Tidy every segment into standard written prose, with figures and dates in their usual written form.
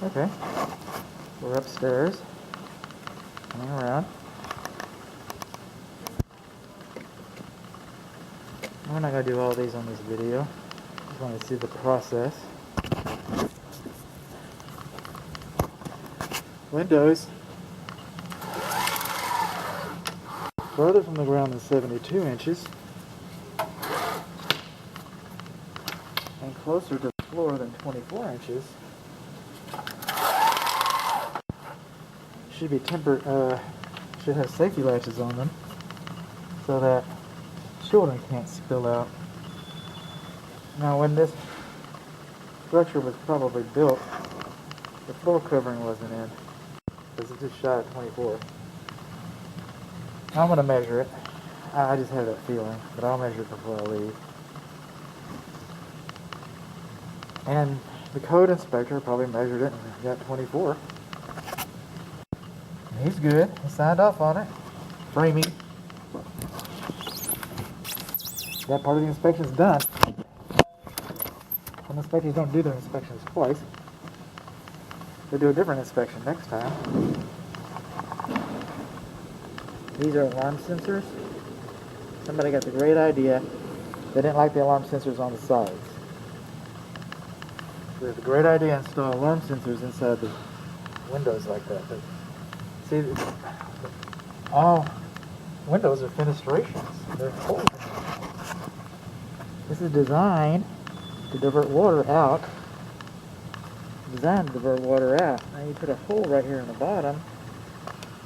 Okay, we're upstairs, coming around. We're not going to do all these on this video. Just want to see the process. Windows further from the ground than 72 inches and closer to the floor than 24 inches. Should be tempered, should have safety latches on them so that children can't spill out. Now when this structure was probably built, the floor covering wasn't in because it just shot at 24. I'm going to measure it. I just have that feeling, but I'll measure it before I leave. And the code inspector probably measured it and got 24. And he's good. He signed off on it. Framing. That part of the inspection's done. Some inspectors don't do their inspections twice. They do a different inspection next time. These are alarm sensors. Somebody got the great idea. They didn't like the alarm sensors on the sides. So it's a great idea to install alarm sensors inside the windows like that. But see, all windows are fenestrations. They're holes in them. This is designed to divert water out. Designed to divert water out. Now you put a hole right here in the bottom.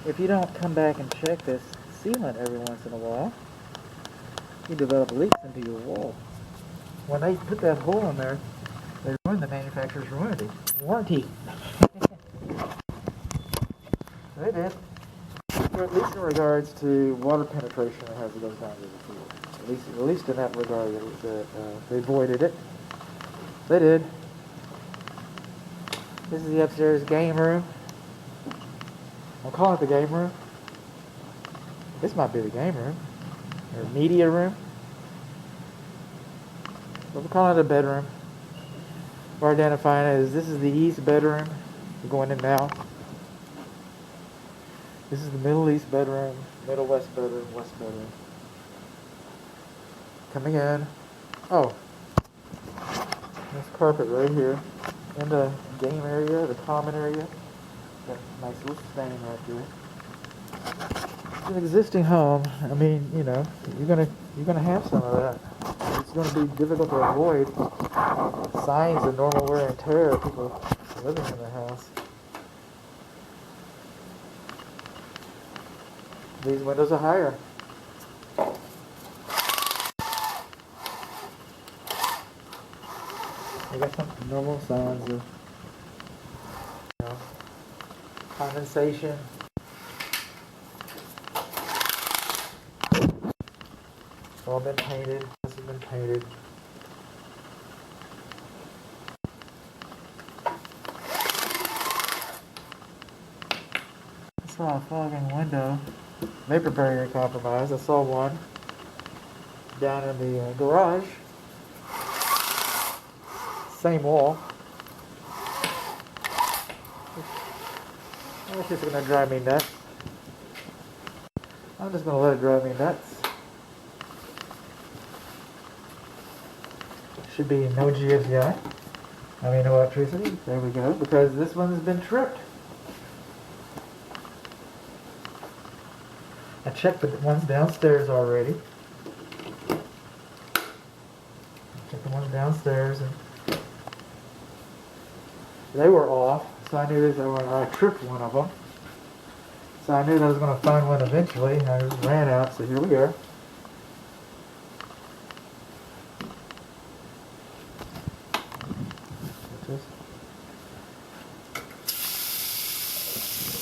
If you don't come back and check this sealant every once in a while, you develop leaks into your wall. When they put that hole in there, they ruin the manufacturer's warranty. They did. Or at least in regards to water penetration that has to go down to the floor. At least in that regard, they avoided it. They did. This is the upstairs game room. I'll call it the game room. This might be the game room. Or media room. But we'll call it a bedroom. We're identifying it as this is the east bedroom. We're going in now. This is the middle east bedroom, middle west bedroom, west bedroom. Coming in. Oh. This carpet right here. In the game area, the common area. Got a nice little stain right here. It's an existing home. I mean, you know, you're gonna have some of that. It's gonna be difficult to avoid signs of normal wear and tear of people living in the house. These windows are higher. I got some normal signs of, you know, condensation. It's all been painted. This has been painted. I saw a fogging window. Vapor barrier compromise. I saw one down in the garage. Same wall. It's just going to drive me nuts. I'm just going to let it drive me nuts. Should be no GFCI. I mean no electricity. There we go. Because this one has been tripped. I checked the ones downstairs already. Checked the ones downstairs and they were off, so I knew that I tripped one of them. So I knew that I was going to find one eventually, and I just ran out, so here we are.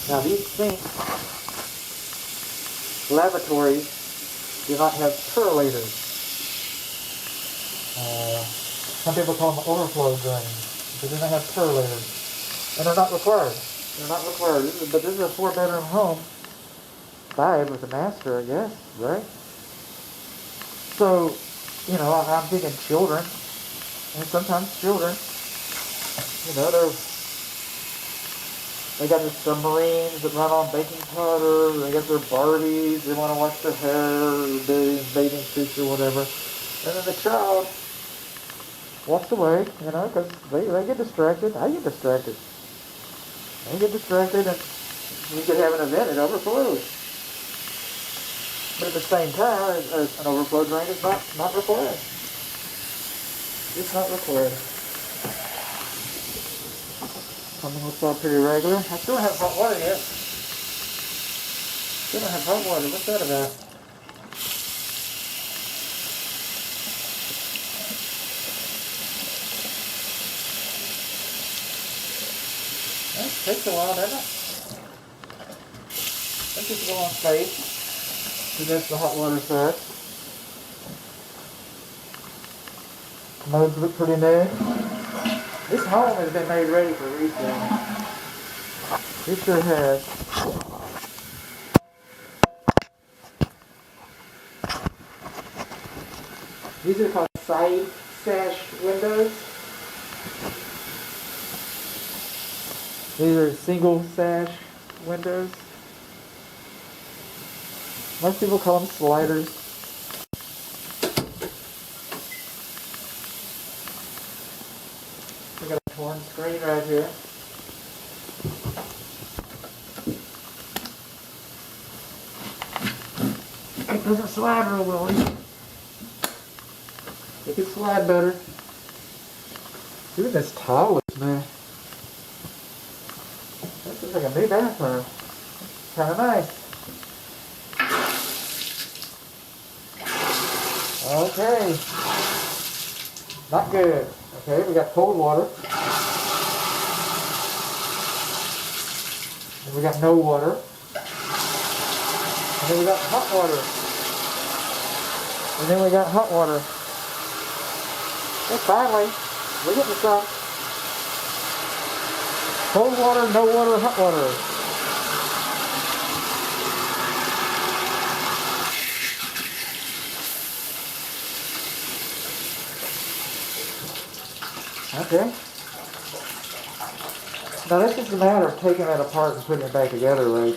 Now these sinks, lavatories, do not have percolators. Some people call them overflow drains. They do not have percolators, and they're not required. They're not required. But this is a 4-bedroom home, 5 with a master, I guess, right? So, you know, I'm thinking children, and sometimes children, you know, they're They got the submarines that run on baking powder. They got their Barbies. They want to wash their hair, or bathing suits or whatever. And then the child walks away, because they get distracted. I get distracted. They get distracted, and you could have an event, it overflows. But at the same time, an overflow drain is not required. It's not required. Plumbing looks all pretty regular. I still don't have hot water yet. Still don't have hot water. What's that about? It takes a while, doesn't it? That takes a long space. So that's the hot water side. Modes look pretty new. This home has been made ready for resale. It sure has. These are called side sash windows. These are single sash windows. Most people call them sliders. We got a torn screen right here. It doesn't slide real well. It can slide better. Even this tile is new. This is like a new bathroom. Kind of nice. Okay. Not good. Okay, we got cold water. And we got no water. And then we got hot water. And then we got hot water. And finally, we're getting some. Cold water, no water, hot water. Okay. Now that's just a matter of taking that apart and putting it back together right.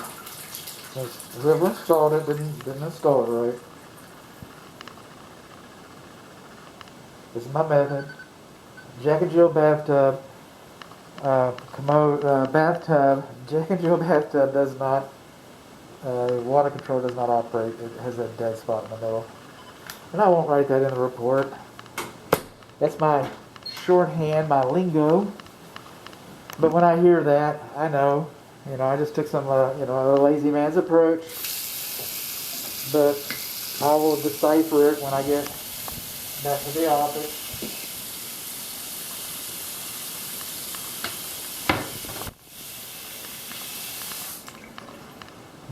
Whoever installed it didn't install it right. This is my method. Jack and Jill bathtub. Commode bathtub. Jack and Jill bathtub does not. Water control does not operate. It has a dead spot in the middle. And I won't write that in the report. That's my shorthand, my lingo. But when I hear that, I know, I just took some, a lazy man's approach. But I will decipher it when I get back to the office.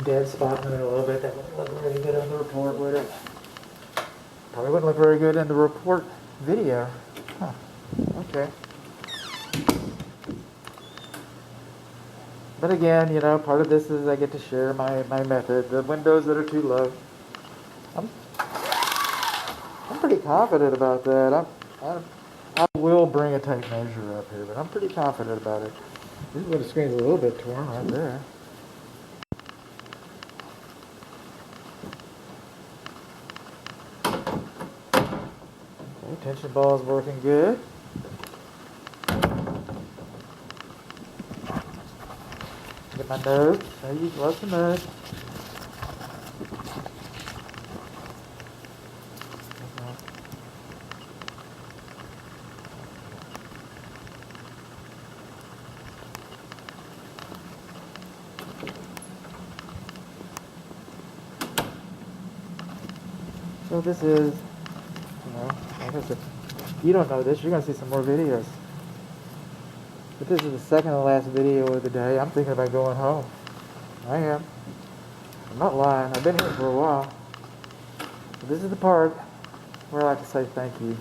Dead spot in the middle of it. That wouldn't look very good on the report, would it? Probably wouldn't look very good in the report video. Huh. Okay. But again, part of this is I get to share my method. The windows that are too low. I'm pretty confident about that. I will bring a tape measure up here, but I'm pretty confident about it. This is where the screen's a little bit torn right there. Okay, tension ball is working good. Get my notes. I use lots of notes. So this is, like I said, you don't know this, you're going to see some more videos. But this is the second to last video of the day. I'm thinking about going home. I am. I'm not lying. I've been here for a while. But this is the part where I like to say thank you.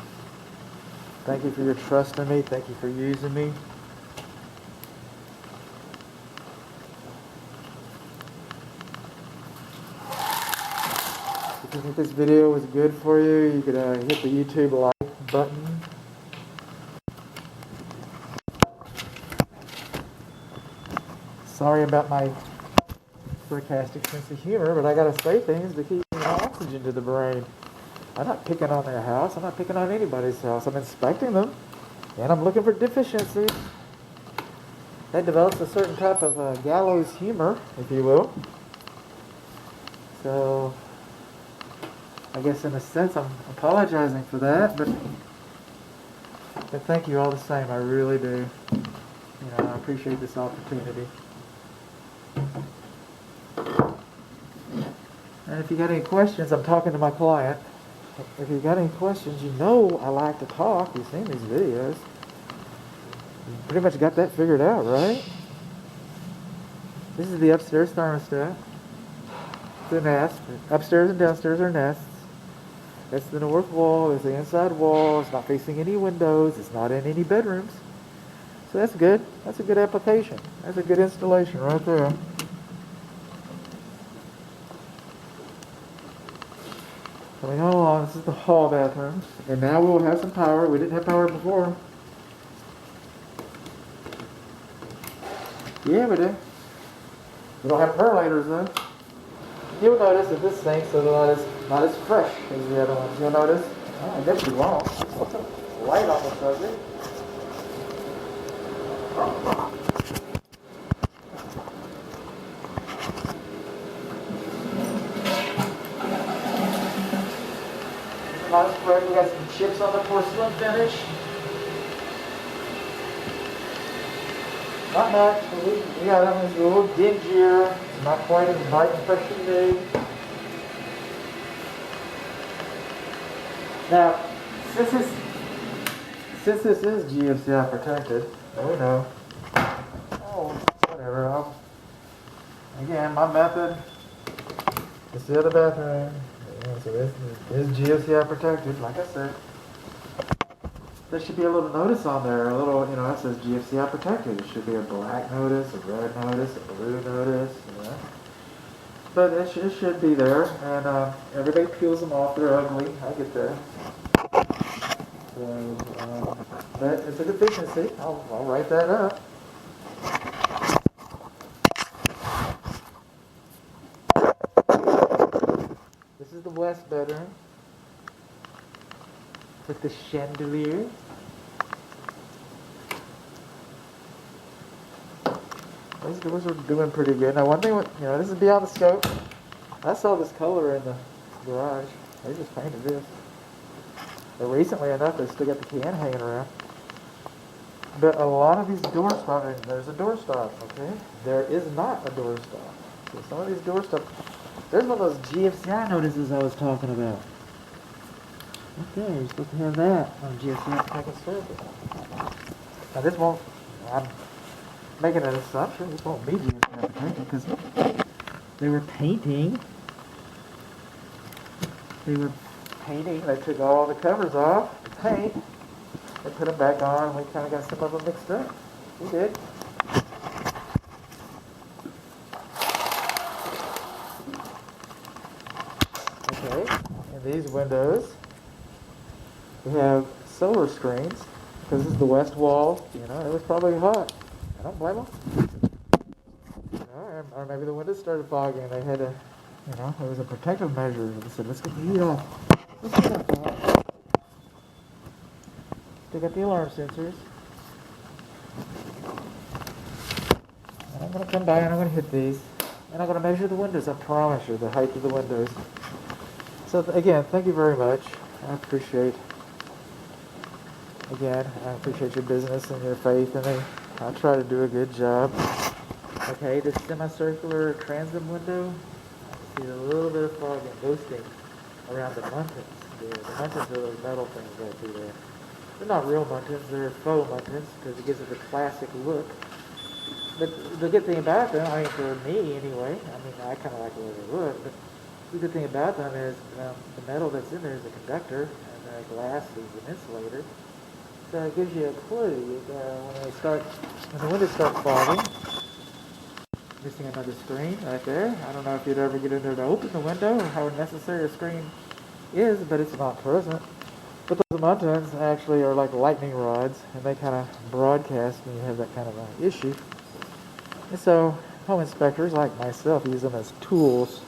Thank you for your trust in me. Thank you for using me. If you think this video was good for you, you could hit the YouTube like button. sorry about my sarcastic sense of humor, but I gotta say things to keep oxygen to the brain. I'm not picking on their house. I'm not picking on anybody's house. I'm inspecting them, and I'm looking for deficiencies. That develops a certain type of gallows humor, if you will. So, I guess in a sense I'm apologizing for that, but thank you all the same. I really do. I appreciate this opportunity. And if you got any questions, I'm talking to my client. If you got any questions, I like to talk. You've seen these videos. You pretty much got that figured out, right? This is the upstairs thermostat. The nest. Upstairs and downstairs are nests. That's the north wall. There's the inside wall. It's not facing any windows. It's not in any bedrooms. So that's good. That's a good application. That's a good installation right there. Coming on along, this is the hall bathroom. And now we'll have some power. We didn't have power before. Yeah, we do. We don't have percolators though. You'll notice that this sink's not as fresh as the other ones. You'll notice. Oh, I guess you won't. Light on the subject. Not as fresh. We got some chips on the porcelain finish. Not much. We got them a little dingier. Not quite as bright and fresh as new. Now, since this is GFCI protected, we know. Oh, whatever. Again, my method. This is the other bathroom. So this is GFCI protected, like I said. There should be a little notice on there, that says GFCI protected. It should be a black notice, a red notice, a blue notice, But it should be there, and everybody peels them off. They're ugly. I get that. So, but it's a deficiency. I'll write that up. This is the west bedroom with the chandelier. These doors are doing pretty good. Now, one thing, this is beyond the scope. I saw this color in the garage. They just painted this. But recently enough, they still got the can hanging around. But a lot of these door stops, there's a door stop, okay? There is not a door stop. So some of these door stops, there's one of those GFCI notices I was talking about. Okay, you're supposed to have that on GFCI packet surface. Now this won't, I'm making an assumption, this won't be GFCI protected because they were painting. They took all the covers off, the paint, they put them back on, and we kind of got some of them mixed up. We did. Okay, and these windows, we have solar screens, because this is the west wall, it was probably hot. I don't blame them. Or maybe the windows started fogging and they had to, it was a protective measure. They said, let's get the heat off. Let's get that off. They got the alarm sensors. And I'm going to come by and I'm going to hit these. And I'm going to measure the windows, I promise you, the height of the windows. So again, thank you very much. I appreciate your business and your faith in me. I try to do a good job. Okay, this semicircular transom window, I see a little bit of fog and ghosting around the muntins. The muntins are those metal things right through there. They're not real muntins, they're faux muntins because it gives it the classic look. But the good thing about them, for me anyway, I kind of like the way they look, but the good thing about them is the metal that's in there is a conductor and the glass is an insulator. So it gives you a clue when the windows start fogging. Missing another screen right there. I don't know if you'd ever get in there to open the window or how necessary a screen is, but it's not present. But those muntins actually are like lightning rods, and they kind of broadcast when you have that kind of issue. And so home inspectors like myself use them as tools